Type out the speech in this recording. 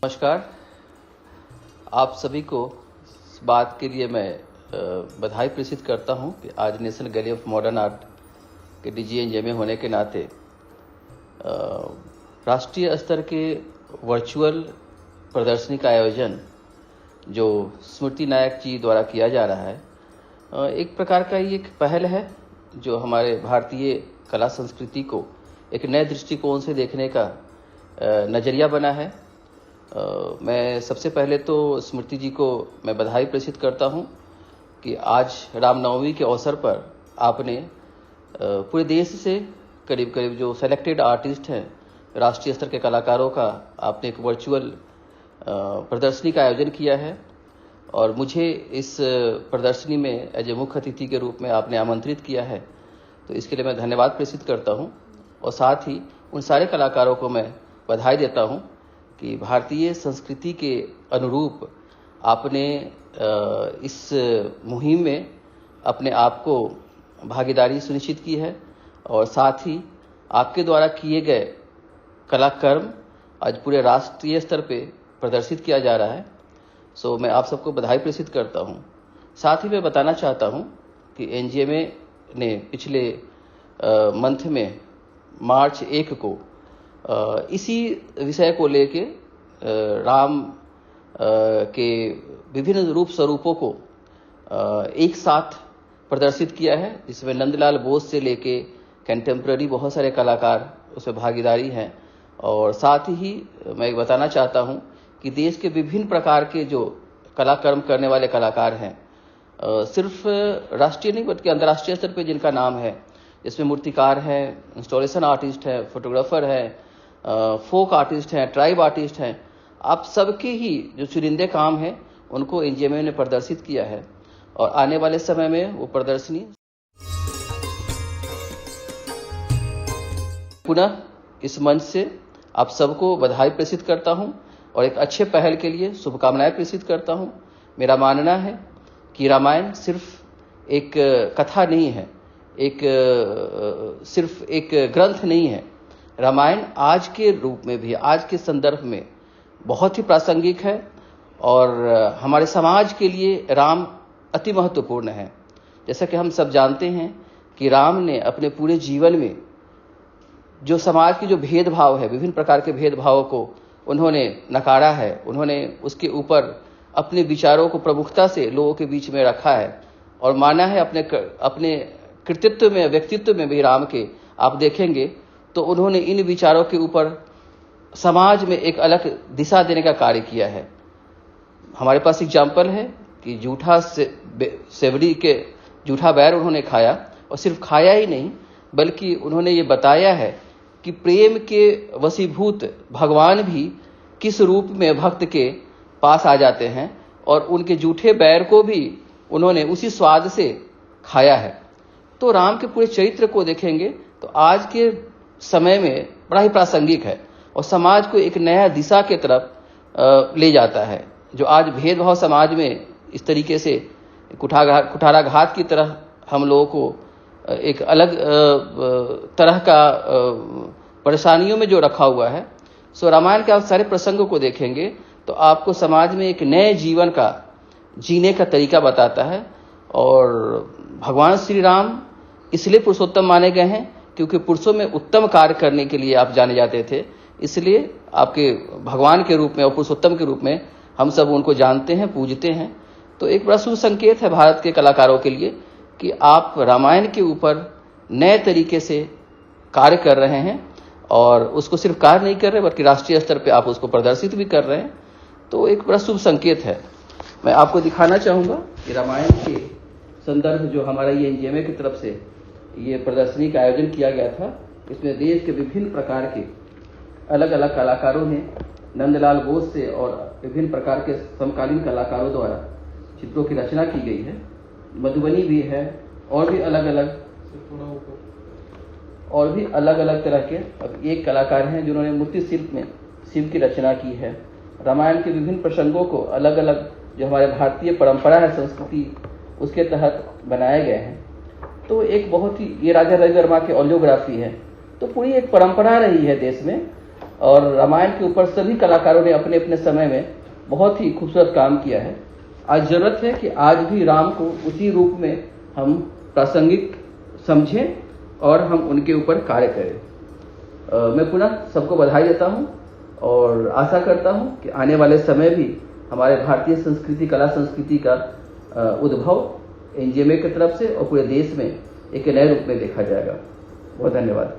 नमस्कार। आप सभी को इस बात के लिए मैं बधाई प्रेषित करता हूं कि आज national gallery of modern art के DGNJ होने के नाते राष्ट्रीय स्तर के वर्चुअल प्रदर्शनी का आयोजन जो स्मृति नायक जी द्वारा किया जा रहा है, एक प्रकार का ये एक पहल है जो हमारे भारतीय कला संस्कृति को एक नए दृष्टिकोण से देखने का नज़रिया बना है। मैं सबसे पहले तो स्मृति जी को मैं बधाई प्रेषित करता हूं कि आज रामनवमी के अवसर पर आपने पूरे देश से करीब करीब जो सेलेक्टेड आर्टिस्ट हैं, राष्ट्रीय स्तर के कलाकारों का आपने एक वर्चुअल प्रदर्शनी का आयोजन किया है और मुझे इस प्रदर्शनी में एज ए मुख्य अतिथि के रूप में आपने आमंत्रित किया है, तो इसके लिए मैं धन्यवाद प्रेषित करता हूं और साथ ही उन सारे कलाकारों को मैं बधाई देता हूं कि भारतीय संस्कृति के अनुरूप आपने इस मुहिम में अपने आप को भागीदारी सुनिश्चित की है और साथ ही आपके द्वारा किए गए कलाकर्म आज पूरे राष्ट्रीय स्तर पे प्रदर्शित किया जा रहा है। सो मैं आप सबको बधाई प्रेषित करता हूं। साथ ही मैं बताना चाहता हूं कि NGMA ने पिछले मंथ में मार्च 1 को इसी विषय को लेके राम के विभिन्न रूप स्वरूपों को एक साथ प्रदर्शित किया है, जिसमें नंदलाल बोस से लेके कंटेम्प्रेरी बहुत सारे कलाकार उसमें भागीदारी हैं। और साथ ही मैं बताना चाहता हूं कि देश के विभिन्न प्रकार के जो कलाकर्म करने वाले कलाकार हैं, सिर्फ राष्ट्रीय नहीं बल्कि अंतर्राष्ट्रीय स्तर पे जिनका नाम है, इसमें मूर्तिकार हैं, इंस्टॉलेशन आर्टिस्ट हैं, फोटोग्राफर हैं, फोक आर्टिस्ट हैं, ट्राइब आर्टिस्ट हैं, आप सबके ही जो चुनिंदे काम हैं उनको NGMA ने प्रदर्शित किया है और आने वाले समय में वो प्रदर्शनी पुनः इस मंच से आप सबको बधाई प्रेषित करता हूं और एक अच्छे पहल के लिए शुभकामनाएं प्रेषित करता हूं। मेरा मानना है कि रामायण सिर्फ एक कथा नहीं है, सिर्फ एक ग्रंथ नहीं है। रामायण आज के रूप में भी, आज के संदर्भ में बहुत ही प्रासंगिक है और हमारे समाज के लिए राम अति महत्वपूर्ण है। जैसा कि हम सब जानते हैं कि राम ने अपने पूरे जीवन में जो समाज की जो भेदभाव है, विभिन्न प्रकार के भेदभावों को उन्होंने नकारा है, उन्होंने उसके ऊपर अपने विचारों को प्रमुखता से लोगों के बीच में रखा है और माना है अपने कृतित्व में, व्यक्तित्व में भी राम के आप देखेंगे तो उन्होंने इन विचारों के ऊपर समाज में एक अलग दिशा देने का कार्य किया है। हमारे पास एग्जाम्पल है कि जूठा बैर उन्होंने खाया और सिर्फ खाया ही नहीं बल्कि उन्होंने ये बताया है कि प्रेम के वशीभूत भगवान भी किस रूप में भक्त के पास आ जाते हैं और उनके जूठे बैर को भी उन्होंने उसी स्वाद से खाया है। तो राम के पूरे चरित्र को देखेंगे तो आज के समय में बड़ा ही प्रासंगिक है और समाज को एक नया दिशा के तरफ ले जाता है। जो आज भेदभाव समाज में इस तरीके से कुठाराघात की तरह हम लोगों को एक अलग तरह का परेशानियों में जो रखा हुआ है, सो रामायण के आप सारे प्रसंगों को देखेंगे तो आपको समाज में एक नए जीवन का जीने का तरीका बताता है। और भगवान श्री राम इसलिए पुरुषोत्तम माने गए हैं क्योंकि पुरुषों में उत्तम कार्य करने के लिए आप जाने जाते थे, इसलिए आपके भगवान के रूप में और पुरुषोत्तम के रूप में हम सब उनको जानते हैं, पूजते हैं। तो एक बड़ा शुभ संकेत है भारत के कलाकारों के लिए कि आप रामायण के ऊपर नए तरीके से कार्य कर रहे हैं और उसको सिर्फ कार्य नहीं कर रहे बल्कि राष्ट्रीय स्तर पे आप उसको प्रदर्शित भी कर रहे हैं, तो एक बड़ा शुभ संकेत है। मैं आपको दिखाना चाहूँगा कि रामायण के संदर्भ जो हमारा ये NGMA की तरफ से ये प्रदर्शनी का आयोजन किया गया था, इसमें देश के विभिन्न प्रकार के अलग अलग कलाकारों ने नंदलाल बोस से और विभिन्न प्रकार के समकालीन कलाकारों द्वारा चित्रों की रचना की गई है। मधुबनी भी है और भी अलग अलग तरह के एक कलाकार हैं जिन्होंने मूर्ति शिल्प में शिव की रचना की है। रामायण के विभिन्न प्रसंगों को अलग अलग जो हमारे भारतीय परंपरा है, संस्कृति, उसके तहत बनाए गए हैं। तो एक बहुत ही, ये राजा रवि वर्मा की ऑलियोग्राफी है, तो पूरी एक परंपरा रही है देश में और रामायण के ऊपर सभी कलाकारों ने अपने अपने समय में बहुत ही खूबसूरत काम किया है। आज जरूरत है कि आज भी राम को उसी रूप में हम प्रासंगिक समझें और हम उनके ऊपर कार्य करें। मैं पुनः सबको बधाई देता हूं और आशा करता हूं कि आने वाले समय भी हमारे भारतीय संस्कृति, कला संस्कृति का उद्भव एनजीएमए की तरफ से और पूरे देश में एक नए रूप में देखा जाएगा। बहुत धन्यवाद।